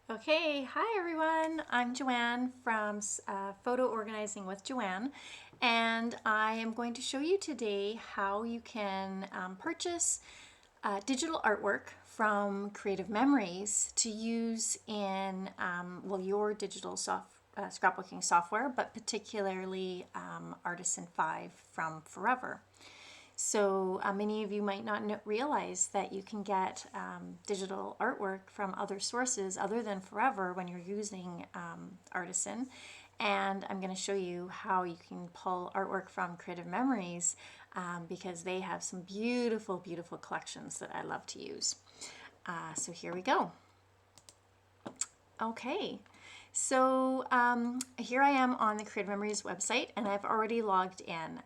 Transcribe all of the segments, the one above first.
Okay, hi everyone. I'm Joanne from Photo Organizing with Joanne, and I am going to show you today how you can purchase digital artwork from Creative Memories to use in your digital scrapbooking software, but particularly Artisan 5 from Forever. So many of you might not realize that you can get digital artwork from other sources other than Forever when you're using Artisan. And I'm going to show you how you can pull artwork from Creative Memories because they have some beautiful, beautiful collections that I love to use. So here we go. Okay, so here I am on the Creative Memories website and I've already logged in.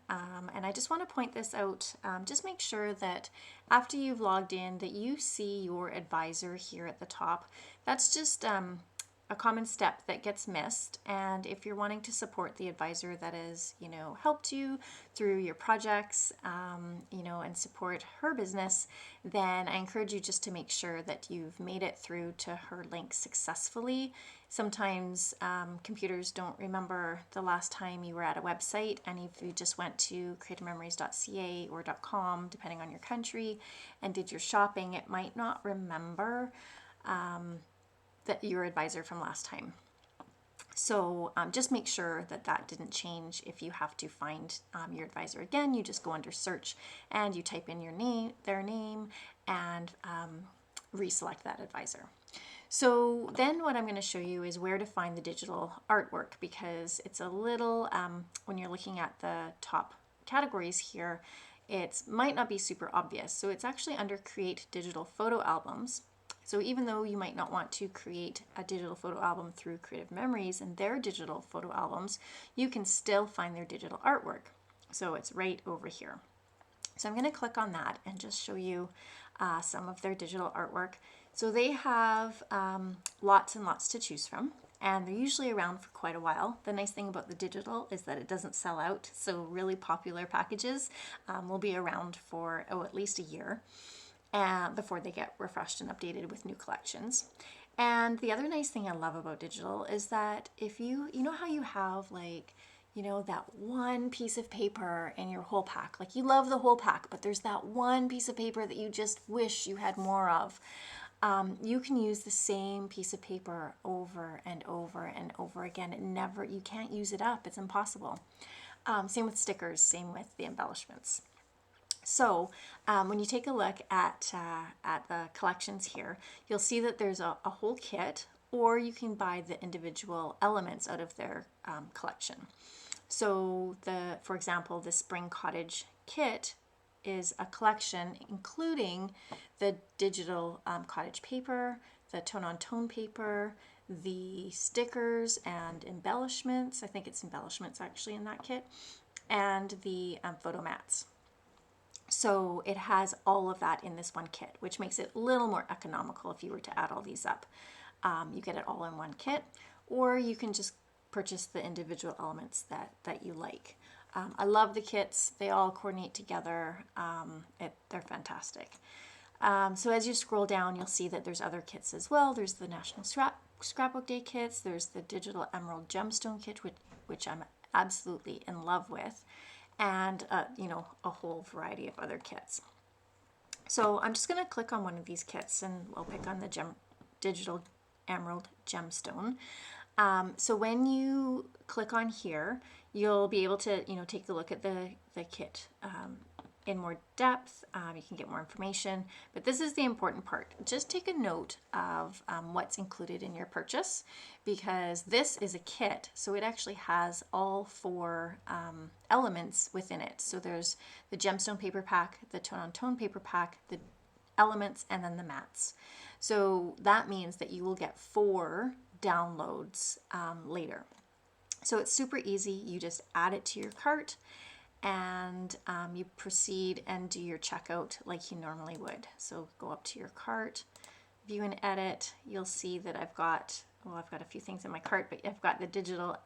And I just want to point this out. Just make sure that after you've logged in that you see your advisor here at the top. That's just a common step that gets missed, and if you're wanting to support the advisor that has helped you through your projects and support her business, then I encourage you just to make sure that you've made it through to her link successfully. Sometimes computers don't remember the last time you were at a website, and if you just went to creativememories.ca or .com, depending on your country, and did your shopping, it might not remember that your advisor from last time. So just make sure that that didn't change. If you have to find your advisor again, you just go under search and you type in their name, and reselect that advisor. So then what I'm going to show you is where to find the digital artwork, because it's a little, when you're looking at the top categories here, it might not be super obvious. So it's actually under Create Digital Photo Albums. So even though you might not want to create a digital photo album through Creative Memories and their digital photo albums, you can still find their digital artwork. So it's right over here. So I'm going to click on that and just show you some of their digital artwork. So they have lots and lots to choose from, and they're usually around for quite a while. The nice thing about the digital is that it doesn't sell out, so really popular packages will be around for at least a year before they get refreshed and updated with new collections. And the other nice thing I love about digital is that if you know how you have that one piece of paper in your whole pack, like you love the whole pack, but there's that one piece of paper that you just wish you had more of. You can use the same piece of paper over and over and over again. You can't use it up. It's impossible. Same with stickers, same with the embellishments. So when you take a look at the collections here, you'll see that there's a whole kit, or you can buy the individual elements out of their collection. So for example, the Spring Cottage kit is a collection including the digital cottage paper, the tone-on-tone paper, the stickers and embellishments. I think it's embellishments actually in that kit, and the photo mats. So it has all of that in this one kit, which makes it a little more economical if you were to add all these up. You get it all in one kit, or you can just purchase the individual elements that you like. I love the kits. They all coordinate together. They're fantastic. So as you scroll down, you'll see that there's other kits as well. There's the National Scrapbook Day kits. There's the Digital Emerald Gemstone kit, which I'm absolutely in love with, and a whole variety of other kits. So I'm just going to click on one of these kits, and we'll pick on the Digital Emerald Gemstone. So when you click on here, you'll be able to take a look at the kit in more depth. You can get more information, but this is the important part. Just take a note of what's included in your purchase, because this is a kit, so it actually has all 4 elements within it. So there's the gemstone paper pack, the tone-on-tone paper pack, the elements, and then the mats. So that means that you will get 4 downloads later. So it's super easy. You just add it to your cart, and you proceed and do your checkout like you normally would. So go up to your cart, view and edit. You'll see that I've got a few things in my cart, but I've got the digital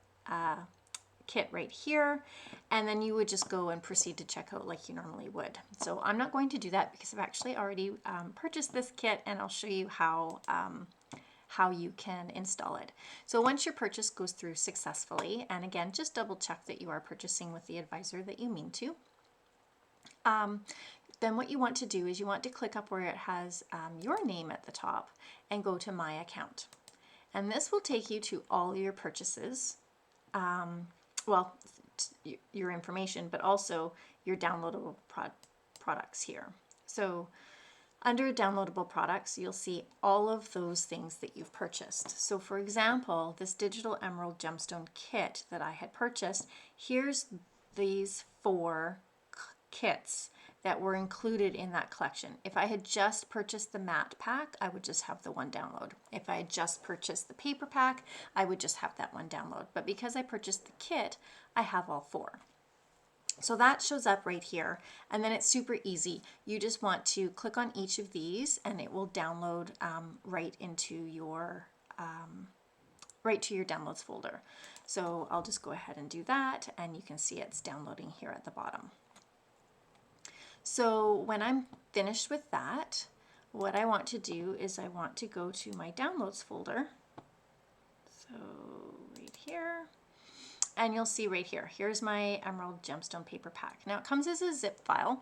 kit right here, and then you would just go and proceed to checkout like you normally would. So I'm not going to do that because I've actually already purchased this kit, and I'll show you how how you can install it. So once your purchase goes through successfully, and again, just double check that you are purchasing with the advisor that you mean to, then what you want to do is you want to click up where it has your name at the top and go to My Account. And this will take you to all your purchases, well, your information, but also your downloadable products here. So under downloadable products, you'll see all of those things that you've purchased. So for example, this digital emerald gemstone kit that I had purchased, here's these 4 kits that were included in that collection. If I had just purchased the matte pack, I would just have the one download. If I had just purchased the paper pack, I would just have that one download. But because I purchased the kit, I have all 4. So that shows up right here, and then it's super easy. You just want to click on each of these and it will download right into your right to your downloads folder. So I'll just go ahead and do that, and you can see it's downloading here at the bottom. So when I'm finished with that, what I want to do is I want to go to my downloads folder. So right here. And you'll see right here, here's my emerald gemstone paper pack. Now it comes as a zip file.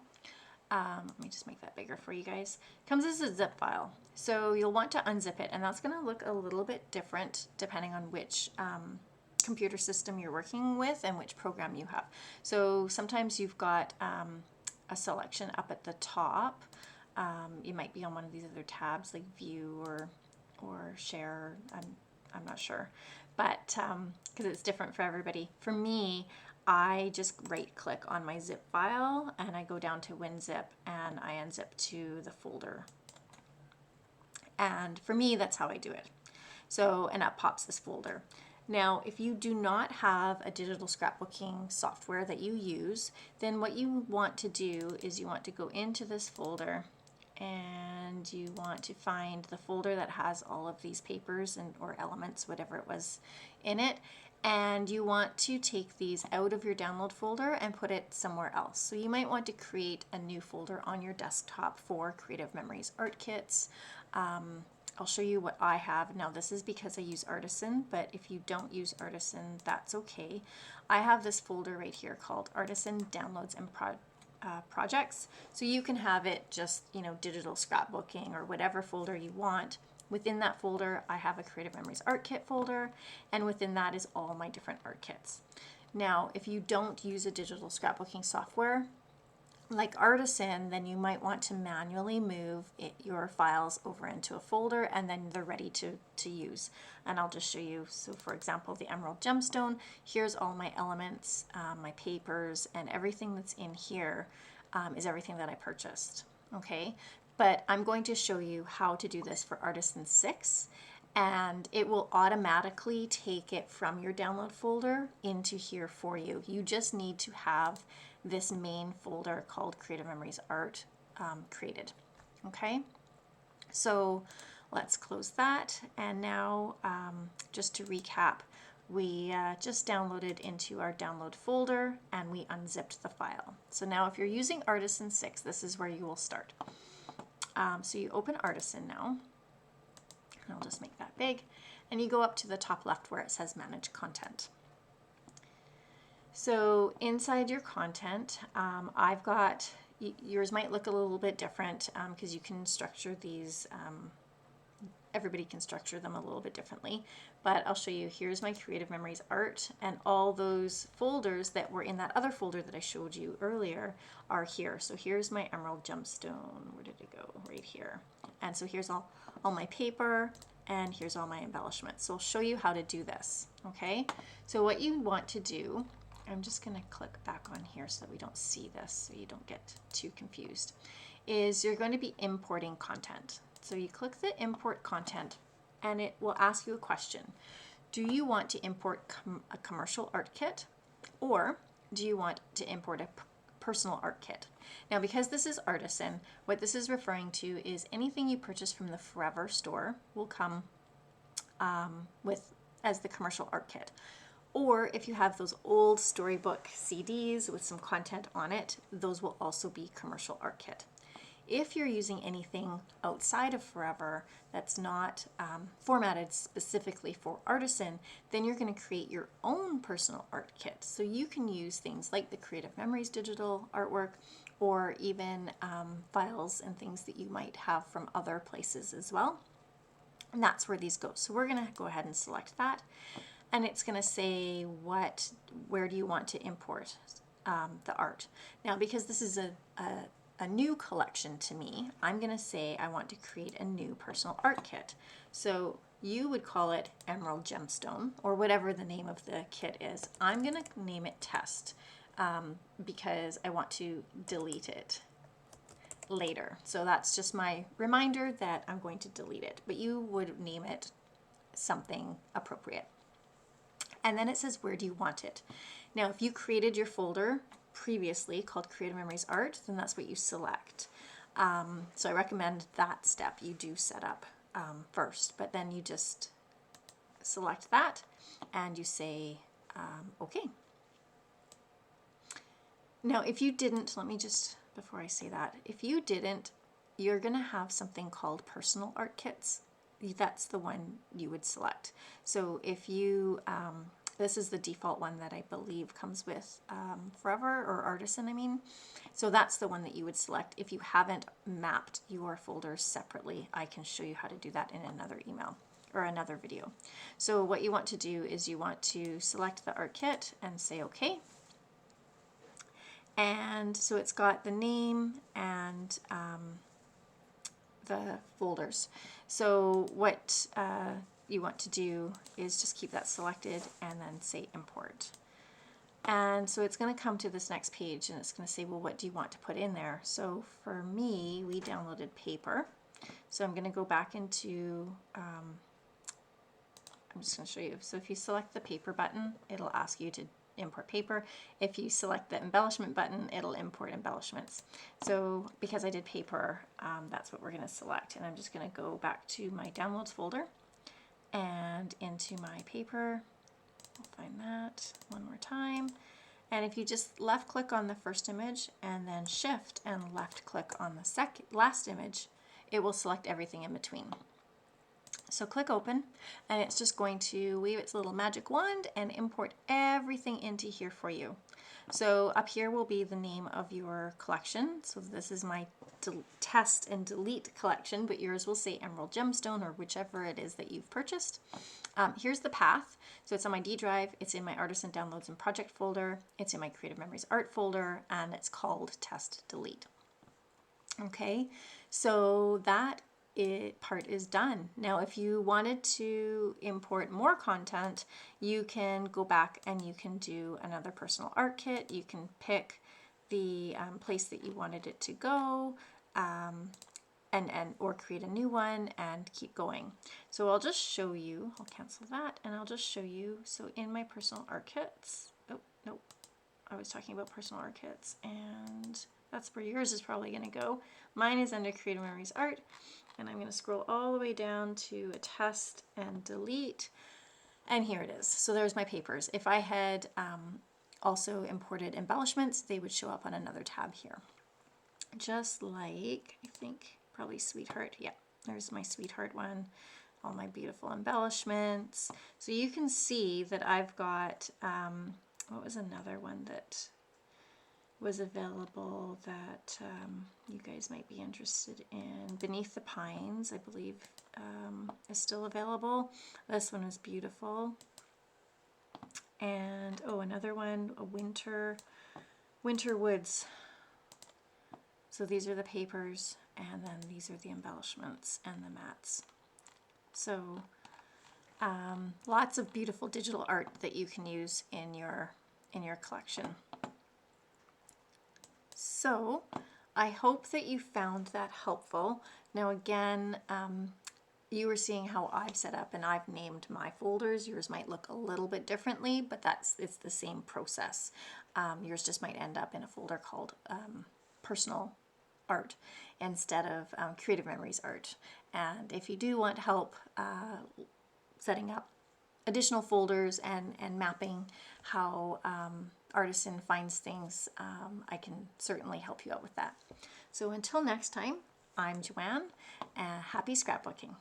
Let me just make that bigger for you guys. It comes as a zip file. So you'll want to unzip it, and that's gonna look a little bit different depending on which computer system you're working with and which program you have. So sometimes you've got a selection up at the top. You might be on one of these other tabs like view or share. I'm not sure, but because it's different for everybody. For me, I just right click on my zip file and I go down to WinZip and I unzip to the folder. And for me, that's how I do it. So, and up pops this folder. Now, if you do not have a digital scrapbooking software that you use, then what you want to do is you want to go into this folder and you want to find the folder that has all of these papers and or elements, whatever it was in it, and you want to take these out of your download folder and put it somewhere else. So you might want to create a new folder on your desktop for Creative Memories art kits. I'll show you what I have. Now this is because I use Artisan, but if you don't use Artisan, that's okay. I have this folder right here called Artisan Downloads and Projects. So you can have it just, you know, digital scrapbooking or whatever folder you want. Within that folder, I have a Creative Memories art kit folder, and within that is all my different art kits. Now, if you don't use a digital scrapbooking software, like Artisan, then you might want to manually move your files over into a folder, and then they're ready to use. And I'll just show you. So for example, the emerald gemstone, here's all my elements, my papers, and everything that's in here is everything that I purchased. Okay, but I'm going to show you how to do this for Artisan 6, and it will automatically take it from your download folder into here for you. You just need to have this main folder called Creative Memories Art created. Okay, so let's close that. And now just to recap, we just downloaded into our download folder and we unzipped the file. So now if you're using Artisan 6, this is where you will start. So you open Artisan now, and I'll just make that big, and you go up to the top left where it says Manage Content. So inside your content, I've got, yours might look a little bit different because you can structure these, everybody can structure them a little bit differently, but I'll show you. Here's my Creative Memories art, and all those folders that were in that other folder that I showed you earlier are here. So here's my emerald gemstone. Where did it go? Right here. And so here's all my paper, and here's all my embellishments. So I'll show you how to do this. Okay, so what you want to do, I'm just going to click back on here so that we don't see this, so you don't get too confused, is you're going to be importing content. So you click the import content and it will ask you a question. Do you want to import a commercial art kit, or do you want to import a personal art kit? Now, because this is Artisan, what this is referring to is anything you purchase from the Forever store will come as the commercial art kit. Or if you have those old storybook CDs with some content on it, those will also be commercial art kit. If you're using anything outside of Forever that's not formatted specifically for Artisan, then you're going to create your own personal art kit. So you can use things like the Creative Memories digital artwork, or even files and things that you might have from other places as well. And that's where these go. So we're going to go ahead and select that. And it's going to say where do you want to import the art. Now, because this is a new collection to me, I'm going to say I want to create a new personal art kit. So you would call it Emerald Gemstone, or whatever the name of the kit is. I'm going to name it Test because I want to delete it later. So that's just my reminder that I'm going to delete it, but you would name it something appropriate. And then it says, where do you want it? Now, if you created your folder previously called Creative Memories Art, then that's what you select. So I recommend that step you do set up first, but then you just select that and you say, okay. Now, if you didn't, let me just, before I say that, if you didn't, you're going to have something called personal art kits. That's the one you would select. So if you, this is the default one that I believe comes with Forever or Artisan, I mean. So that's the one that you would select. If you haven't mapped your folders separately, I can show you how to do that in another email or another video. So what you want to do is you want to select the art kit and say okay. And so it's got the name and the folders. So what you want to do is just keep that selected and then say import. And so it's going to come to this next page and it's going to say, well, what do you want to put in there? So for me, we downloaded paper. So I'm going to go back into, I'm just going to show you. So if you select the paper button, it'll ask you to import paper. If you select the embellishment button, it'll import embellishments. So because I did paper, that's what we're going to select. And I'm just going to go back to my downloads folder and into my paper. I'll find that one more time. And if you just left click on the first image and then shift and left click on the last image, it will select everything in between. So click open and it's just going to wave its little magic wand and import everything into here for you. So up here will be the name of your collection. So this is my test and delete collection, but yours will say Emerald Gemstone or whichever it is that you've purchased. Here's the path. So it's on my D drive, it's in my Artisan Downloads and Project folder, it's in my Creative Memories Art folder, and it's called Test Delete. Okay, so that part is done. Now, if you wanted to import more content, you can go back and you can do another personal art kit. You can pick the place that you wanted it to go, or create a new one and keep going. So I'll just show you, I'll cancel that and I'll just show you. So in my personal art kits, oh, nope, I was talking about personal art kits and that's where yours is probably gonna go. Mine is under Creative Memories Art and I'm gonna scroll all the way down to a test and delete. And here it is. So there's my papers. If I had also imported embellishments, they would show up on another tab here. Just like, I think, probably Sweetheart. Yeah, there's my Sweetheart one, all my beautiful embellishments. So you can see that I've got, what was another one that was available that you guys might be interested in? Beneath the Pines, I believe, is still available. This one is beautiful. And, oh, another one, a Winter Woods. So these are the papers, and then these are the embellishments and the mats. So lots of beautiful digital art that you can use in your collection. So I hope that you found that helpful. Now again, you were seeing how I've set up and I've named my folders. Yours might look a little bit differently, but it's the same process. Yours just might end up in a folder called Personal Art instead of Creative Memories Art. And if you do want help setting up additional folders and mapping how Artisan finds things, I can certainly help you out with that. So until next time, I'm Joanne, and happy scrapbooking.